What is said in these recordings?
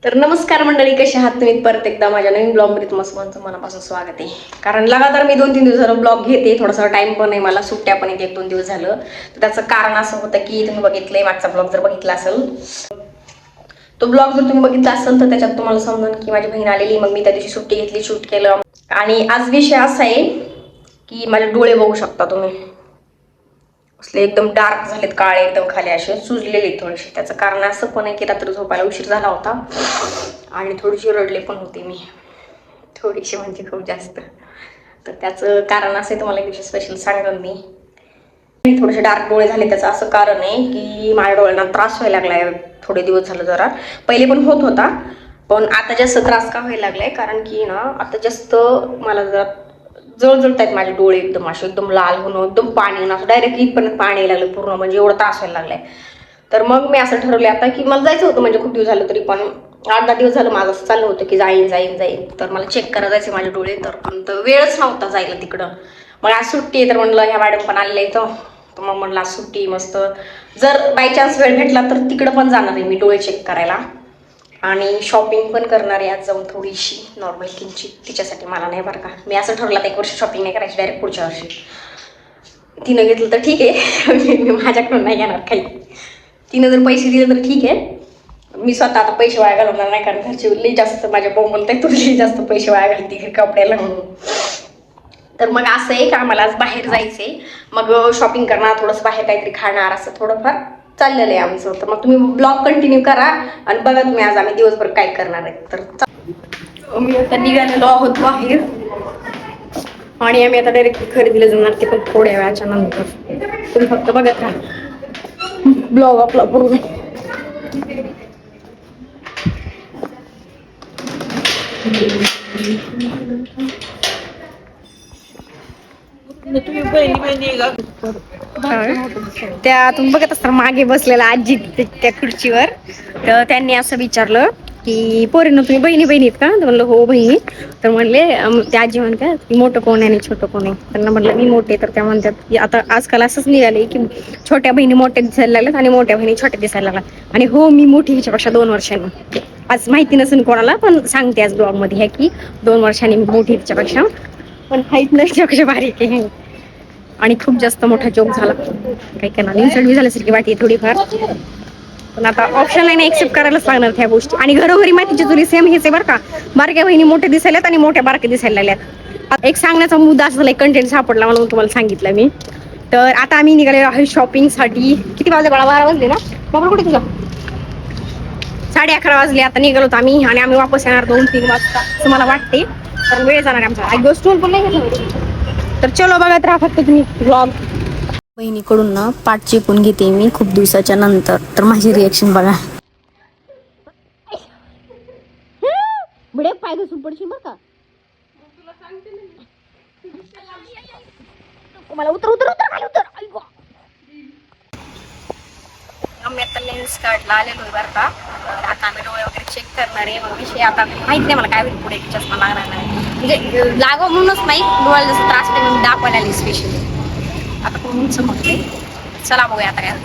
तर नमस्कार मंडळी, कसे आहात तुम्ही? परत एकदा माझ्या नवीन ब्लॉगमध्ये तुम्हा सर्वांचं मनापासून स्वागत आहे. कारण लगातार मी 2-3 दिवस झालं ब्लॉग घेते, थोडासा टाइम पण आहे, मला सुट्ट्या पण येते 1-2 दिवस झालं. तर त्याचं कारण असं होतं की तुम्ही बघितलंय मागचा ब्लॉग जर बघितला असेल, तो ब्लॉग जर तुम्ही बघितला असेल तर त्याच्यात तुम्हाला समजून की माझी बहीण आलेली, मग मी त्या दिवशी सुट्टी घेतली, शूट केलं. आणि आज विषय असा आहे की माझे डोळे बघू शकता तुम्ही, असले एकदम डार्क झालेत, काळे एकदम, खाली असे सुजलेले थोडेसे. त्याचं कारण असं पण आहे की रात्री झोपायला उशीर झाला होता आणि थोडीशी रडले पण होते मी, थोडीशी म्हणजे खूप जास्त. तर त्याचं कारण असं आहे, तुम्हाला एक दिवशी स्पेशल सांगेन मी. थोडेसे डार्क डोळे झाले, त्याचं असं कारण आहे की माझ्या डोळ्यांना त्रास व्हायला लागलाय थोडे दिवस झालं. जरा पहिले पण होत होता, पण आता जास्त त्रास का व्हायला लागलाय कारण की ना आता जास्त मला जरा जळजळत आहेत माझे डोळे, एकदम असे एकदम लाल होणं, एकदम पाणी येणं, असं डायरेक्ट इथपर्यंत पाणी यायला लागलं पूर्ण, म्हणजे एवढं त्रास व्हायला लागलाय. तर मग मी असं ठरवलं आता की मला जायचं होतं, म्हणजे खूप दिवस झालं, तरी पण 8-10 दिवस झालं माझं असं चाललं होतं की जाईन जाईन जाईन. तर मला चेक करायला जायचे माझे डोळे, तर पण वेळच नव्हता जायला तिकडं. मग आज सुट्टी आहे, तर म्हणलं ह्या मॅडम पण आलेल्या इथं, तर मग म्हणलं आज सुट्टी मस्त, जर बाय चान्स वेळ भेटला तर तिकडं पण जाणार आहे मी डोळे चेक करायला. आणि शॉपिंग पण करणार आहे आज जाऊन, थोडीशी नॉर्मल किंचित, तिच्यासाठी, मला नाही बरं का. मी असं ठरवलं तर 1 वर्ष शॉपिंग नाही करायची, डायरेक्ट पुढच्या वर्षी. तिनं घेतलं तर ठीक आहे, मी माझ्याकडून नाही घेणार काही. तिनं जर पैसे दिले तर ठीक आहे, मी स्वतः आता पैसे वाया घालवणार नाही, कारण घरचे लई जास्त माझ्या बोंबलताय, तुला लई जास्त पैसे वाया घालते घरी कपड्याला म्हणून. तर मग असं आहे का आम्हाला आज बाहेर जायचंय, मग शॉपिंग करणार, थोडंसं बाहेर काहीतरी खाणार, असं थोडंफार चाललेलं आहे आमचं. तर मग तुम्ही ब्लॉग कंटिन्यू करा आणि बघा तुम्ही आज आम्ही दिवसभर काय करणार आहे. तर मी आता निघालेलो आहोत बाहेर आणि आम्ही आता डायरेक्ट खरेदीला जाणार, ते पण थोड्या वेळाच्या नंतर. तुम्ही फक्त बघत राहा ब्लॉग आपला पूर्ण. त्या तुम्ही बघत असता मागे बसलेला आजी त्या खुर्चीवर, तर त्यांनी असं विचारलं की पोरींनो तुम्ही बहिणी बहिणी आहेत का? तर म्हणलं हो बहिणी. तर म्हणले, त्या आजी म्हणतात की मोठं कोण आहे आणि छोटं कोण आहे? त्यांना म्हटलं मी मोठे. तर त्या म्हणतात की आता आजकाल असंच निघाले की छोट्या बहिणी मोठ्या दिसायला लागल्यात आणि मोठ्या बहिणी छोट्या दिसायला लागल्या. आणि हो, मी मोठी हिच्यापेक्षा 2 वर्षांनी. आज माहिती नसेल कोणाला, पण सांगते आज ब्लॉग मध्ये की 2 वर्षांनी मोठी हिच्यापेक्षा, पण हाईट नाही हिच्यापेक्षा बारीक आहे. आणि खूप जास्त मोठा जोक झाला, काही करणार इन्सल्ट बी झाल्यासारखी वाटते थोडीफार, पण आता ऑप्शन नाही, एक्सेप्ट करायलाच लागणार त्या गोष्टी. आणि घरोघरी माहितीची जुरी सेम हेच आहे बरं का, बारक्या बहिणी मोठे दिसायल्यात आणि मोठ्या बारक्या दिसायला लागल्यात. एक सांगण्याचा मुद्दा असं झाला, कंटेंट सापडला म्हणून तुम्हाला सांगितलं मी. तर आता आम्ही निघालेलो आहे शॉपिंग साठी. किती वाजले बाळा? 12 वाजले ना? बाबा कुठे तुझा? 11:30 वाजले. आता निघालो आम्ही आणि आम्ही वापस येणार 2-3 वाजता असं मला वाटते, कारण वेळ जाणार आमचा. एक गोष्ट पण नाही घेतलं. तर चलो बघत राहा फक्त तुम्ही ब्लॉग. बहिणीकडून ना पाठ चेपून घेते मी खूप दिवसाच्या नंतर, तर माझी रिएक्शन बघा. पाय घसरून पडशील बरं का. मला उतर उतर उतर खाली उतर. आम्ही आता लेन्स काढला आलेलो आहे बरं का. आता आम्ही डोळे वगैरे चेक करणार आहे. मग विषय आता माहित नाही मला काय होईल पुढे, चष्मा लागणार नाही म्हणजे लागाव म्हणूनच नाही, डोळ्याला जसं त्रास होते मी दाखवायला आली स्पेशली. आता कोण समजते, चला बघूया आता काय.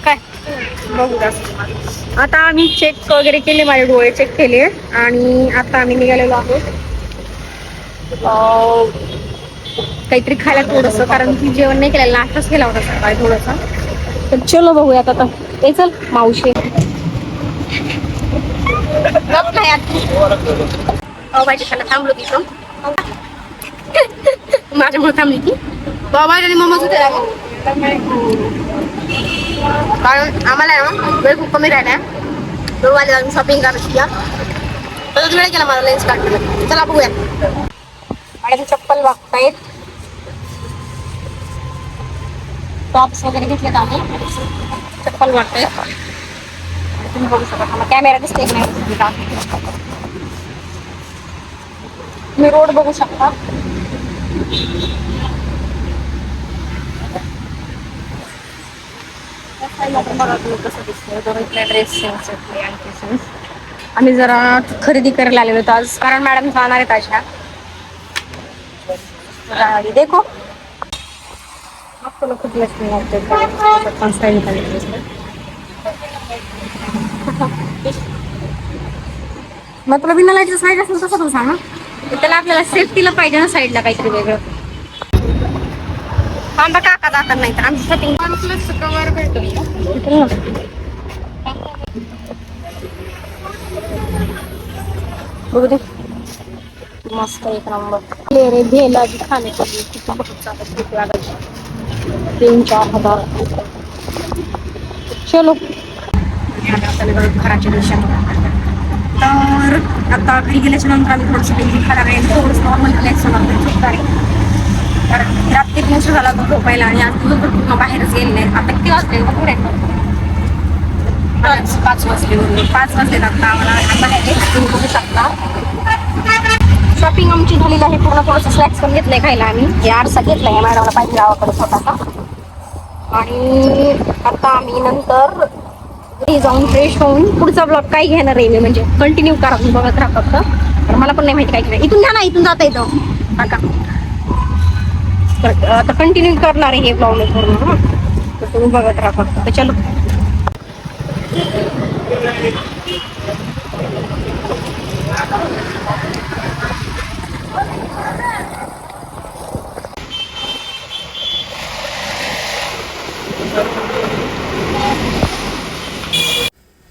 काय बघू आता आम्ही चेक वगैरे केले, माझे डोळे चेक केले आणि आता आम्ही निघालेलो आहोत काहीतरी खायला थोडंसं, कारण की जेवण नाही केलेलं, नाश्ताच केला होता सकाळी थोडासा. तर चलो बघूयात आता. ते चल मावशी भाजीला थांबलो तिथं माझ्यामुळे थांबली ती बाबा आणि मम्माच होते, कारण आम्हाला वेळ खूप कमी राहिला. 2 वाजता शॉपिंग करायची तर वेळ केला मला लेन्स काढण्याला. चला बघूया. आणि चप्पल बघतायत, टॉप्स वगैरे घेतलेत आम्ही, चप्पल बघतायत. तुम्ही बघू शकता कॅमेरा दिसते की नाही, तुम्ही रोड बघू शकता. कसं दिसतंय ड्रेस सेन्स आणखी आम्ही जरा खरेदी करायला आलेलो होतो आज, कारण मॅडम जाणार आहेत अशा. देखो आपको खुद मग तुला बिना लाईटचं साईड असेल तसं तू सांग ना, त्याला आपल्याला सेफ्टीला पाहिजे ना साईडला काहीतरी वेगळं. थांबा काका जातात नाही तर आमची सेटिंग कवर भेटतो बघू दे. मस्त एक नंबर रे भेला भी खाने के लिए किती बहुत ज्यादा भूक लागली. 3-4 हजार. चलो घराच्या दिशेने. तर आता घरी गेल्याच्या नंतर आम्ही थोडंसं बेसिक खायला काही थोडंसं नॉर्मल रिलॅक्स होणार. कारण रात्री उशीर झाला तो झोपायला आणि आज दिवसभर पूर्ण बाहेरच गेले नाही. आता किती वाजले बघू 5 वाजले. 5 वाजले आता आम्हाला बघू शकता. शॉपिंग आमची झालेली आहे पूर्ण. थोडंसं स्नॅक्स पण घेतलंय खायला आम्ही. हे आरसा घेतलाय मॅडमला पाहिजे गावाकडे स्वतःचा. आणि आता आम्ही नंतर घरी जाऊन फ्रेश होऊन पुढचा ब्लॉग काय घेणार आहे मी, म्हणजे कंटिन्यू करा बघत राहा फक्त. तर मला पण नाही माहिती काय नाही. इथून घ्या ना, इथून जाता येतं काका. आता कंटिन्यू करणार आहे हे ब्लॉग मी पूर्ण. तर तुम्ही बघत राहा फक्त. तर चलो.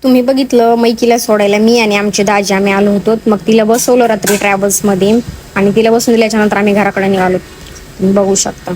तुम्ही बघितलं मैकीला सोडायला मी आणि आमचे दाजी आम्ही आलो होतो. मग तिला बसवलं रात्री ट्रॅव्हल्समध्ये आणि तिला बसून दिल्याच्या नंतर आम्ही घराकडे निघालो. तुम्ही बघू शकता.